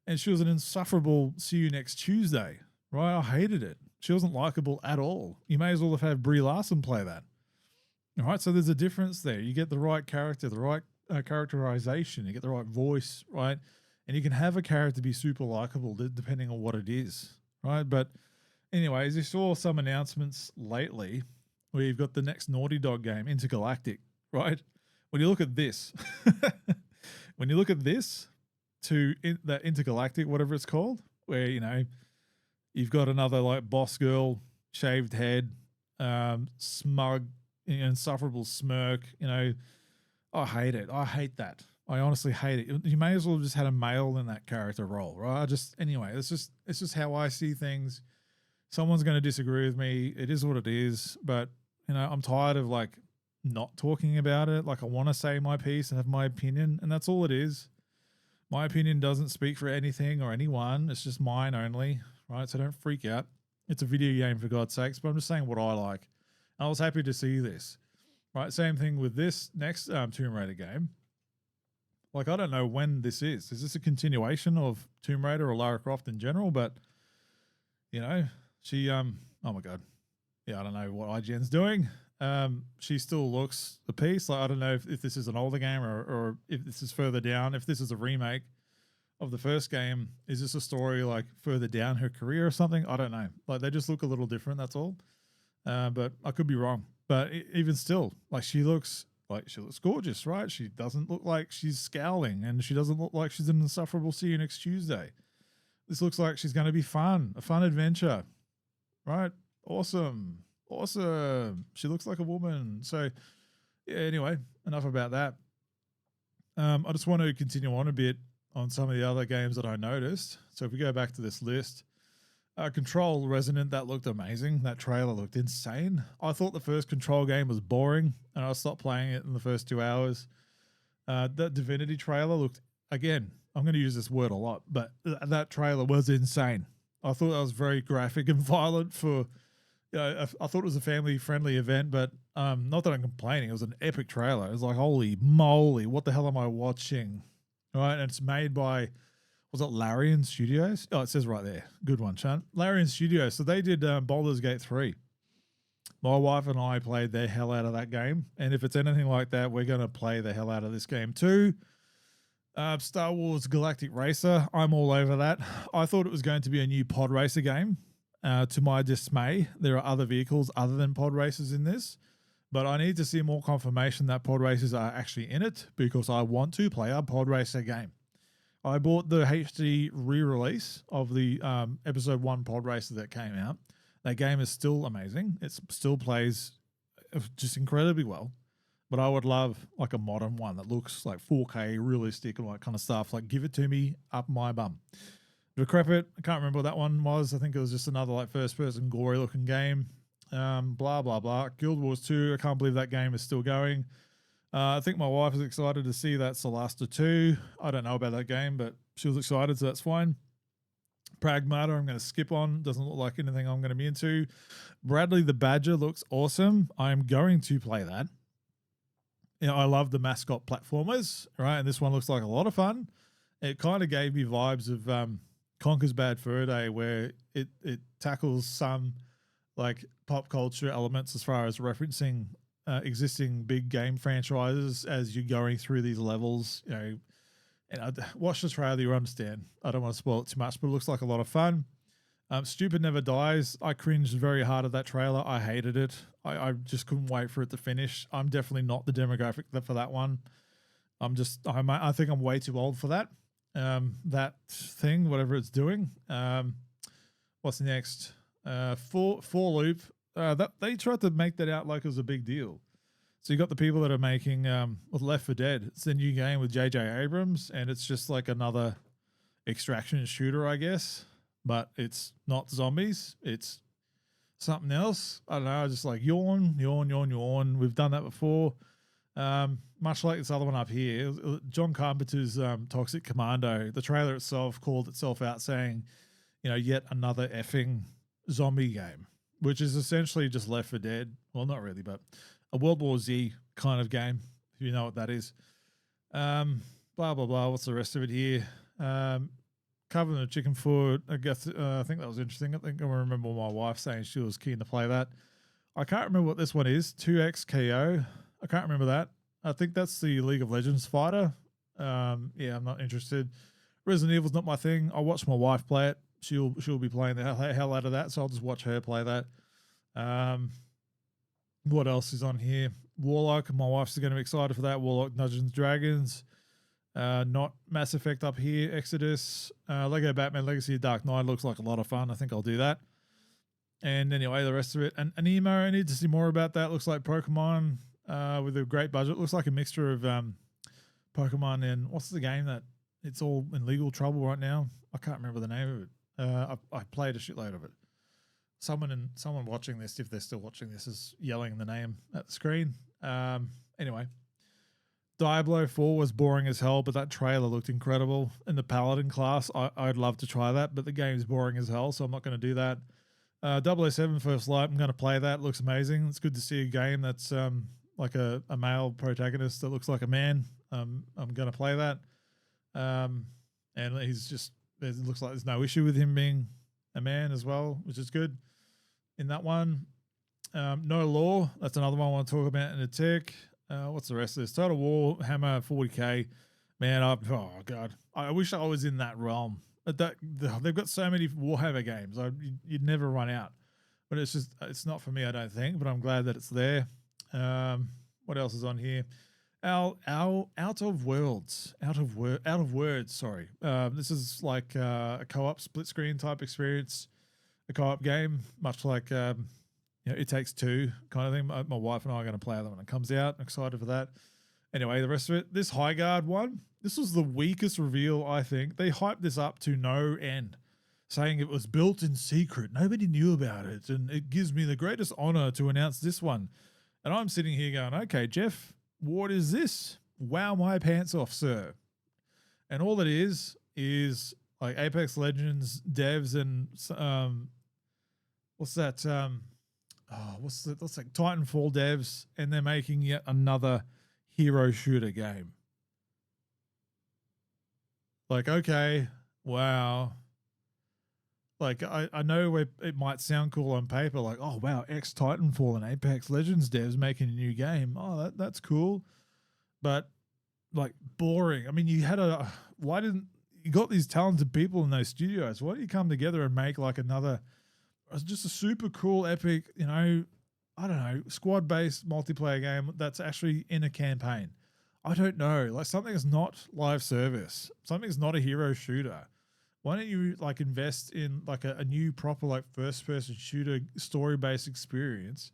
And she was an insufferable see you next Tuesday, right? I hated it. She wasn't likable at all. You may as well have had Brie Larson play that. All right, so there's a difference there. You get the right character, the right characterization, you get the right voice, right? And you can have a character be super likable depending on what it is, right? But anyways, you saw some announcements lately where you've got the next Naughty Dog game, Intergalactic, right? When you look at this... When you look at this that Intergalactic, whatever it's called, where, you know, you've got another like boss girl, shaved head, smug, insufferable smirk, you know, I hate it. I hate that. I honestly hate it. You may as well have just had a male in that character role, right? Anyway, it's just how I see things. Someone's going to disagree with me. It is what it is. But, you know, I'm tired of like, not talking about it. Like I want to say my piece and have my opinion, and that's all it is. My opinion doesn't speak for anything or anyone. It's just mine only, right? So don't freak out. It's a video game for God's sakes, but I'm just saying what I like. And I was happy to see this, right? Same thing with this next Tomb Raider game. Like, I don't know when this is. Is this a continuation of Tomb Raider or Lara Croft in general? But, you know, she, oh my God. Yeah, I don't know what IGN's doing. She still looks the piece. Like, I don't know if this is an older game or if this is further down. If this is a remake of the first game, is this a story like further down her career or something? I don't know. Like, they just look a little different. That's all. But I could be wrong. But even still, like she looks gorgeous, right? She doesn't look like she's scowling, and she doesn't look like she's an insufferable see you next Tuesday. This looks like she's going to be fun, a fun adventure, right? Awesome. She looks like a woman. So yeah, anyway, enough about that. I just want to continue on a bit on some of the other games that I noticed. So if we go back to this list, Control Resonant, that looked amazing. That trailer looked insane. I thought the first Control game was boring, and I stopped playing it in the first 2 hours. That Divinity trailer looked, again, I'm going to use this word a lot, but that trailer was insane. I thought that was very graphic and violent for, I thought it was a family-friendly event, but not that I'm complaining. It was an epic trailer. It was like, holy moly, what the hell am I watching? Right, and it's made by, was it Larian Studios? Oh, it says right there. Good one, Sean. Larian Studios. So they did Baldur's Gate 3. My wife and I played the hell out of that game. And if it's anything like that, we're going to play the hell out of this game too. Star Wars Galactic Racer. I'm all over that. I thought it was going to be a new pod racer game. To my dismay, there are other vehicles other than pod racers in this. But I need to see more confirmation that pod racers are actually in it, because I want to play a pod racer game. I bought the HD re-release of the episode 1 pod racer that came out. That game is still amazing. It still plays just incredibly well. But I would love like a modern one that looks like 4K, realistic, and all that kind of stuff. Like, give it to me up my bum. Decrepit, I can't remember what that one was. I think it was just another like first-person gory-looking game. Blah, blah, blah. Guild Wars 2, I can't believe that game is still going. I think my wife is excited to see that Solasta 2. I don't know about that game, but she was excited, so that's fine. Pragmata, I'm going to skip on. Doesn't look like anything I'm going to be into. Bradley the Badger looks awesome. I'm going to play that. You know, I love the mascot platformers, right? And this one looks like a lot of fun. It kind of gave me vibes of Conker's Bad Fur Day, where it tackles some like pop culture elements as far as referencing existing big game franchises as you're going through these levels, you know. And watch the trailer, you understand. I don't want to spoil it too much, but it looks like a lot of fun. Stupid Never Dies. I cringed very hard at that trailer. I hated it. I just couldn't wait for it to finish. I'm definitely not the demographic for that one. I think I'm way too old for that. That thing, whatever it's doing. What's next? Four Loop. That they tried to make that out like it was a big deal. So you got the people that are making with Left 4 Dead. It's the new game with J.J. Abrams, and it's just like another extraction shooter, I guess. But it's not zombies. It's something else. I don't know. I just like yawn. We've done that before. Much like this other one up here. John Carpenter's Toxic Commando. The trailer itself called itself out saying, you know, yet another effing zombie game, which is essentially just Left 4 Dead. Well, not really, but a World War Z kind of game, if you know what that is. Blah, blah, blah. What's the rest of it here? Covenant of Chicken Foot. I guess I think that was interesting. I think I remember my wife saying she was keen to play that. I can't remember what this one is. 2XKO. I can't remember that. I think that's the League of Legends fighter. Yeah, I'm not interested. Resident Evil's not my thing. I watched my wife play it. She'll be playing the hell out of that, so I'll just watch her play that. What else is on here? Warlock. My wife's going to be excited for that. Warlock Dungeons and Dragons. Not Mass Effect up here. Exodus. Lego Batman Legacy of Dark Knight looks like a lot of fun. I think I'll do that. And anyway, the rest of it. And Anemo, I need to see more about that. Looks like Pokemon with a great budget. Looks like a mixture of Pokemon and what's the game that it's all in legal trouble right now? I can't remember the name of it. I played a shitload of it. Someone watching this, if they're still watching this, is yelling the name at the screen. Anyway, Diablo 4 was boring as hell, but that trailer looked incredible. In the Paladin class, I'd love to try that, but the game's boring as hell, so I'm not going to do that. 007 First Light, I'm going to play that. It looks amazing. It's good to see a game that's like a male protagonist that looks like a man. I'm going to play that. And he's just, it looks like there's no issue with him being a man as well, which is good. In that one, No Law, that's another one I want to talk about in a tick. What's the rest of this? Total War, Hammer, 40K. Man, oh God, I wish I was in that realm. They've got so many Warhammer games. You'd never run out. but it's not for me, I don't think. But I'm glad that it's there. What else is on here? Our out of words. Sorry. This is like a co-op split screen type experience, a co-op game, much like It Takes Two kind of thing. My wife and I are going to play that when it comes out. I'm excited for that. Anyway, the rest of it, this High Guard one, this was the weakest reveal, I think. They hyped this up to no end, saying it was built in secret. Nobody knew about it, and it gives me the greatest honor to announce this one. And I'm sitting here going, okay, Jeff, what is this? Wow my pants off, sir. And all it is like Apex Legends devs and what's that? What's like Titanfall devs, and they're making yet another hero shooter game. Like, okay, wow. Like, I know where it might sound cool on paper, like, oh wow, ex-Titanfall and Apex Legends devs making a new game. Oh, that's cool. But like, boring. I mean, you got these talented people in those studios. Why don't you come together and make like just a super cool, epic, I don't know, squad-based multiplayer game that's actually in a campaign? I don't know. Like, something is not live service. Something's not a hero shooter. Why don't you like invest in like a new proper like first-person shooter story-based experience?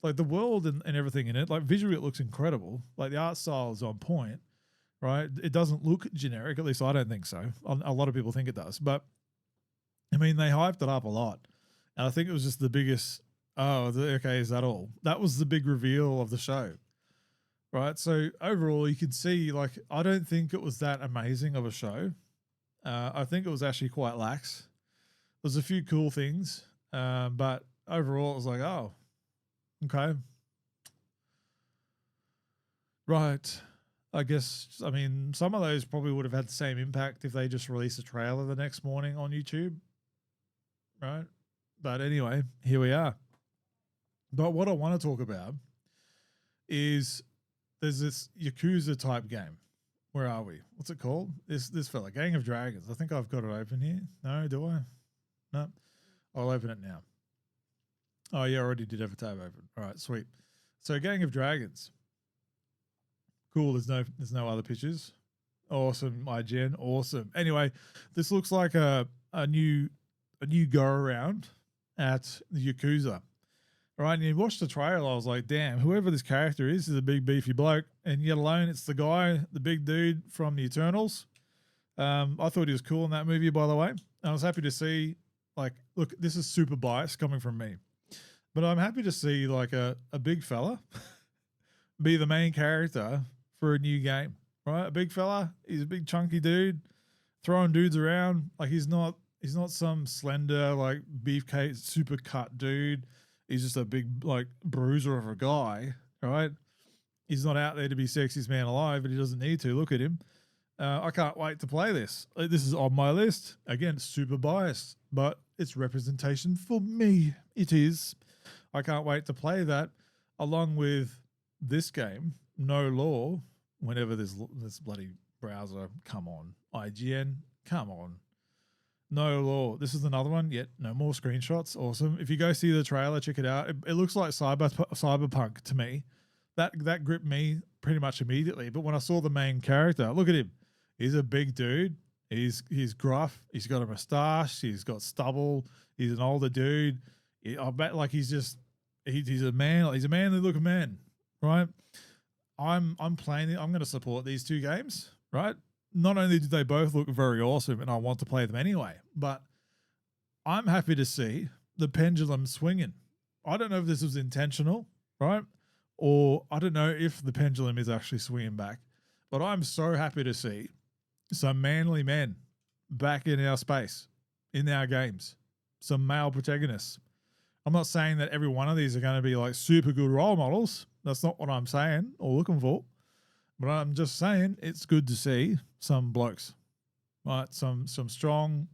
Like the world and everything in it, like visually it looks incredible. Like the art style is on point, right? It doesn't look generic. At least I don't think so. A lot of people think it does. But I mean, they hyped it up a lot. And I think it was just the biggest, okay, is that all? That was the big reveal of the show, right? So overall, you can see, like, I don't think it was that amazing of a show. I think it was actually quite lax. There's a few cool things, but overall, it was like, oh, okay. Right. I guess, I mean, some of those probably would have had the same impact if they just released a trailer the next morning on YouTube, right? But anyway, here we are. But what I want to talk about is there's this Yakuza type game. Where are we? What's it called? This fella, Gang of Dragons. I think I've got it open here. No, do I? No. I'll open it now. Oh yeah, I already did have a tab open. All right, sweet. So Gang of Dragons. Cool. There's no other pictures. Awesome, IGN. Awesome. Anyway, this looks like a new go around at the Yakuza. All right, and you watched the trailer, I was like, damn, whoever this character is a big beefy bloke, and yet alone it's the guy, the big dude from the Eternals. I thought he was cool in that movie, by the way. And I was happy to see, like, look, this is super biased coming from me, but I'm happy to see like a big fella be the main character for a new game, right? A big fella, he's a big chunky dude throwing dudes around. Like, he's not some slender, like, beefcake, super cut dude. He's just a big, like, bruiser of a guy, right? He's not out there to be sexiest man alive, but he doesn't need to. Look at him. I can't wait to play this. This is on my list. Again, super biased, but it's representation for me. It is. I can't wait to play that along with this game, No Law, whenever this bloody browser, come on. IGN, come on. No Law. This is another one. Yet no more screenshots. Awesome. If you go see the trailer, check it out. It looks like cyberpunk to me. That gripped me pretty much immediately. But when I saw the main character, look at him. He's a big dude. He's gruff. He's got a mustache. He's got stubble. He's an older dude. I bet like he's a man. He's a manly looking man, right? I'm playing it. I'm going to support these two games, right? Not only do they both look very awesome and I want to play them anyway, but I'm happy to see the pendulum swinging. I don't know if this was intentional, right? Or I don't know if the pendulum is actually swinging back, but I'm so happy to see some manly men back in our space, in our games, some male protagonists. I'm not saying that every one of these are going to be like super good role models. That's not what I'm saying or looking for. But I'm just saying it's good to see some blokes, right? Some strong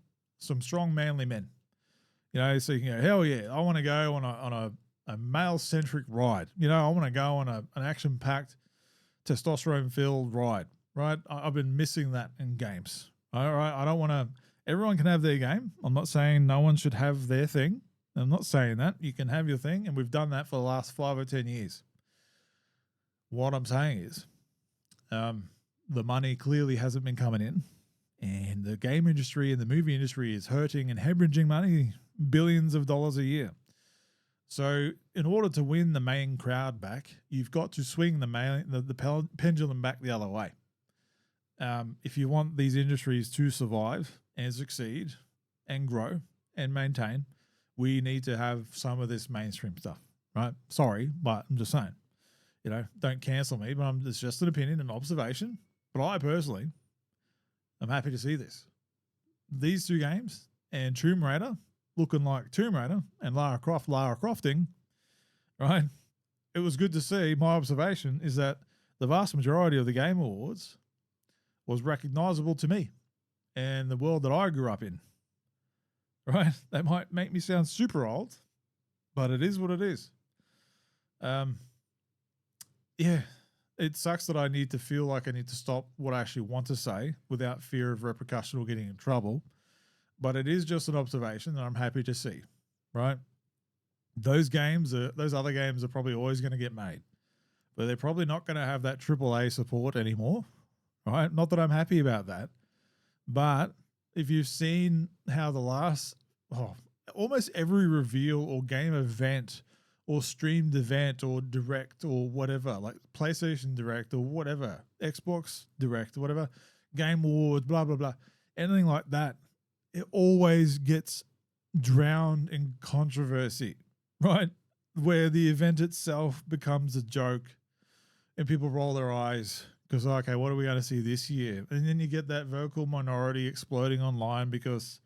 manly men. You know, so you can go, hell yeah, I want to go on a male-centric ride. You know, I want to go on an action-packed, testosterone-filled ride, right? I've been missing that in games. All right, I don't want to – everyone can have their game. I'm not saying no one should have their thing. I'm not saying that. You can have your thing, and we've done that for the last 5 or 10 years. What I'm saying is the money clearly hasn't been coming in, and the game industry and the movie industry is hurting and hemorrhaging money, billions of dollars a year. So in order to win the main crowd back, you've got to swing the pendulum back the other way. If you want these industries to survive and succeed and grow and maintain, we need to have some of this mainstream stuff, right? Sorry, but I'm just saying, don't cancel me, but it's just an opinion, an observation. But I personally, I'm happy to see this. These two games and Tomb Raider looking like Tomb Raider and Lara Crofting, right? It was good to see. My observation is that the vast majority of the Game Awards was recognizable to me and the world that I grew up in, right? That might make me sound super old, but it is what it is. Yeah, it sucks that I need to feel like I need to stop what I actually want to say without fear of repercussion or getting in trouble. But it is just an observation that I'm happy to see, right? Those other games are probably always going to get made, but they're probably not going to have that AAA support anymore, right? Not that I'm happy about that, but if you've seen how almost every reveal or game event or streamed event or direct or whatever, like PlayStation Direct or whatever, Xbox Direct or whatever, Game Awards, blah, blah, blah, anything like that, it always gets drowned in controversy, right? Where the event itself becomes a joke and people roll their eyes because, okay, what are we going to see this year? And then you get that vocal minority exploding online because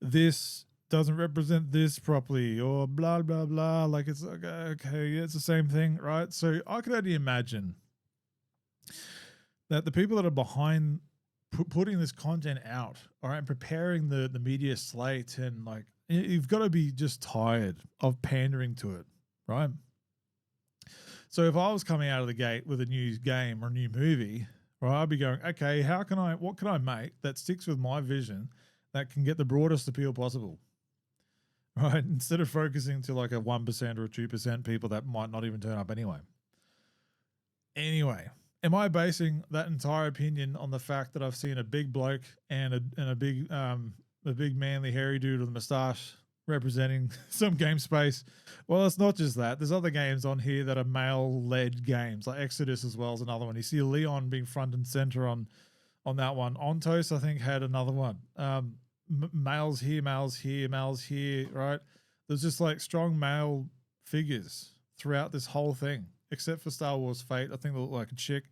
this doesn't represent this properly or blah, blah, blah. Like it's like, okay, yeah, it's the same thing, right? So I could only imagine that the people that are behind putting this content out, all right, preparing the media slate, and like you've got to be just tired of pandering to it, right? So if I was coming out of the gate with a new game or a new movie, right, I'd be going, okay, what can I make that sticks with my vision that can get the broadest appeal possible, right? Instead of focusing to like a 1% or a 2% people that might not even turn up anyway. Anyway, am I basing that entire opinion on the fact that I've seen a big bloke and a big manly hairy dude with a mustache representing some game space? Well, it's not just that. There's other games on here that are male-led games, like Exodus as well as another one. You see Leon being front and center on that one. Ontos, I think, had another one. Males here, right? There's just like strong male figures throughout this whole thing, except for Star Wars Fate. I think they look like a chick.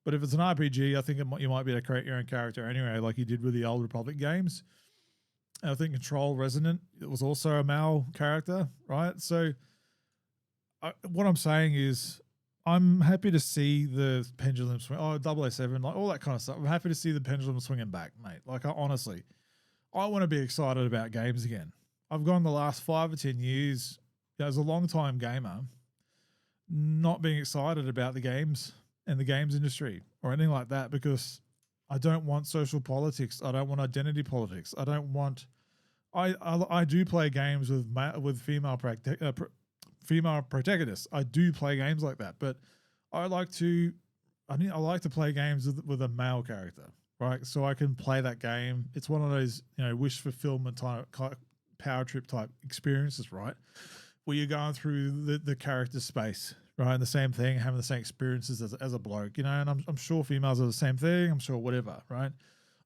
But if it's an RPG, I think you might be able to create your own character anyway, like you did with the Old Republic games. And I think Control Resonant, it was also a male character, right? So what I'm saying is I'm happy to see the pendulum swing. 007, like all that kind of stuff. I'm happy to see the pendulum swinging back, mate. Like honestly, I want to be excited about games again. I've gone the last 5 or 10 years as a long-time gamer not being excited about the games and the games industry or anything like that because I don't want social politics. I don't want identity politics. I don't want. I do play games with female protagonists. I do play games like that, but I like to play games with a male character, right? So I can play that game. It's one of those wish fulfillment type power trip type experiences, right? Where you're going through the character space, right? And the same thing, having the same experiences as a bloke, and I'm sure females are the same thing. I'm sure whatever, right?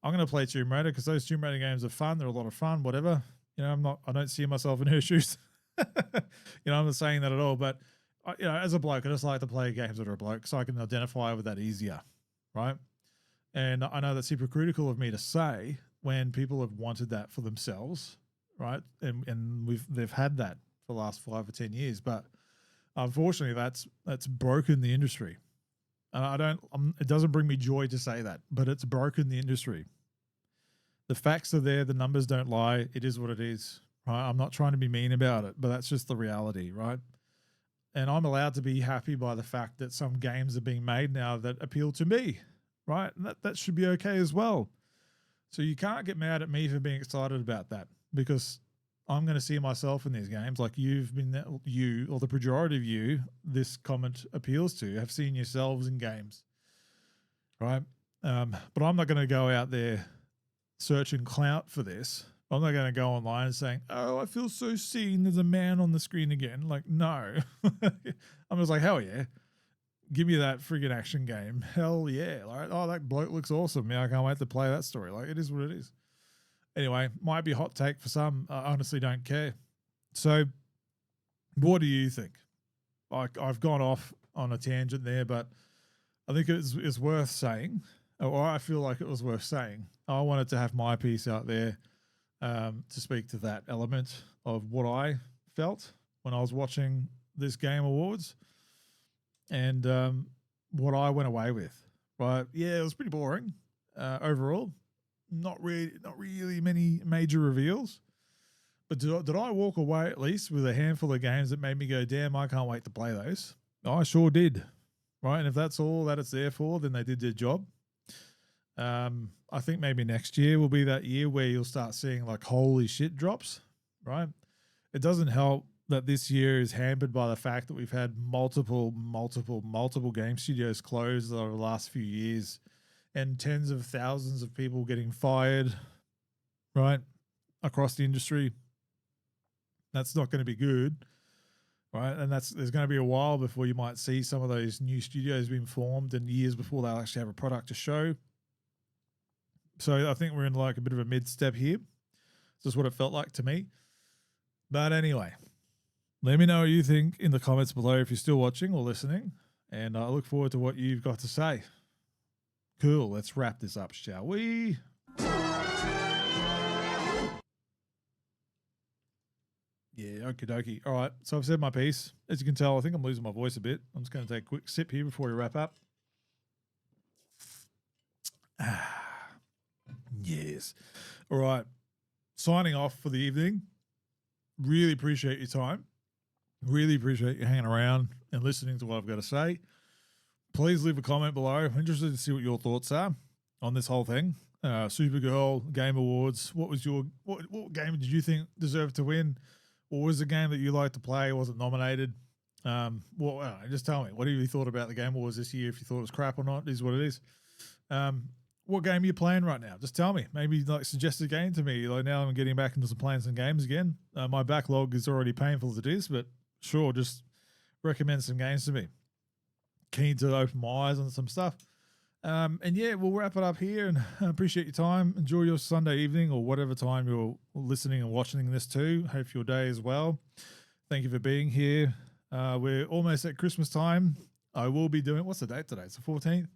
I'm going to play Tomb Raider because those Tomb Raider games are fun. They're a lot of fun, whatever. I don't see myself in her shoes. I'm not saying that at all, but as a bloke, I just like to play games that are a bloke so I can identify with that easier, right? And I know that's hypocritical of me to say when people have wanted that for themselves, right? And they've had that for the last 5 or 10 years, but unfortunately, that's broken the industry. It doesn't bring me joy to say that, but it's broken the industry. The facts are there. The numbers don't lie. It is what it is, right? I'm not trying to be mean about it, but that's just the reality, right? And I'm allowed to be happy by the fact that some games are being made now that appeal to me, right? And that should be okay as well. So you can't get mad at me for being excited about that because I'm going to see myself in these games. Like you've been, you or the majority of you, this comment appeals to, have seen yourselves in games, right? But I'm not going to go out there searching clout for this. I'm not going to go online and saying, oh, I feel so seen. There's a man on the screen again. Like, no. I'm just like, hell yeah. Give me that friggin' action game. Hell yeah. Like, oh, that bloke looks awesome. Yeah, I can't wait to play that story. Like, it is what it is. Anyway, might be a hot take for some. I honestly don't care. So, what do you think? I've gone off on a tangent there, but I think it's worth saying, or I feel like it was worth saying. I wanted to have my piece out there to speak to that element of what I felt when I was watching this Game Awards and what I went away with. Right? Yeah, it was pretty boring overall. Not really many major reveals. But did I walk away at least with a handful of games that made me go, damn, I can't wait to play those? I sure did. Right? And if that's all that it's there for, then they did their job. I think maybe next year will be that year where you'll start seeing like holy shit drops, right? It doesn't help that this year is hampered by the fact that we've had multiple game studios closed over the last few years and tens of thousands of people getting fired, right, across the industry. That's not going to be good, right? And there's going to be a while before you might see some of those new studios being formed and years before they'll actually have a product to show. So I think we're in like a bit of a mid-step here. This is what it felt like to me. But anyway, let me know what you think in the comments below if you're still watching or listening. And I look forward to what you've got to say. Cool. Let's wrap this up, shall we? Yeah, okie dokie. All right. So I've said my piece. As you can tell, I think I'm losing my voice a bit. I'm just going to take a quick sip here before we wrap up. Yes. All right. Signing off for the evening. Really appreciate your time. Really appreciate you hanging around and listening to what I've got to say. Please leave a comment below. I'm interested to see what your thoughts are on this whole thing. Supergirl, Game Awards. What game did you think deserved to win? Or was the game that you like to play? Was it nominated? Just tell me. What have you thought about the Game Awards this year? If you thought it was crap or not, it is what it is. What game are you playing right now? Just tell me. Maybe like suggest a game to me. Like now I'm getting back into playing some games again. My backlog is already painful as it is, but sure, just recommend some games to me. Keen to open my eyes on some stuff. And yeah, we'll wrap it up here and I appreciate your time. Enjoy your Sunday evening or whatever time you're listening and watching this too. Hope your day is well. Thank you for being here. We're almost at Christmas time. I will be doing, what's the date today? It's the 14th.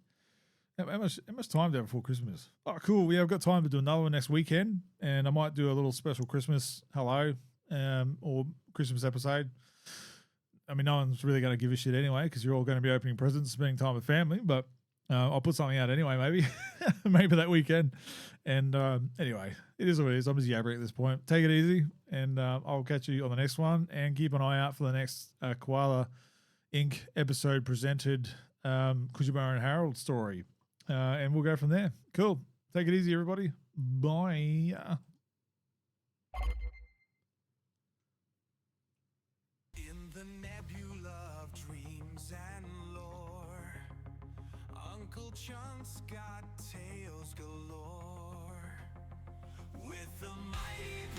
How much time do you have before Christmas? Oh, cool. Yeah, I've got time to do another one next weekend, and I might do a little special Christmas hello or Christmas episode. I mean, no one's really going to give a shit anyway because you're all going to be opening presents, spending time with family, but I'll put something out anyway, maybe. Maybe that weekend. And anyway, it is what it is. I'm just yabbering at this point. Take it easy, and I'll catch you on the next one, and keep an eye out for the next Koala Inc. episode presented Kujimura and Harold story. And we'll go from there. Cool. Take it easy, everybody. Bye. In the nebula of dreams and lore, Uncle Chunk's got tales galore. With the mighty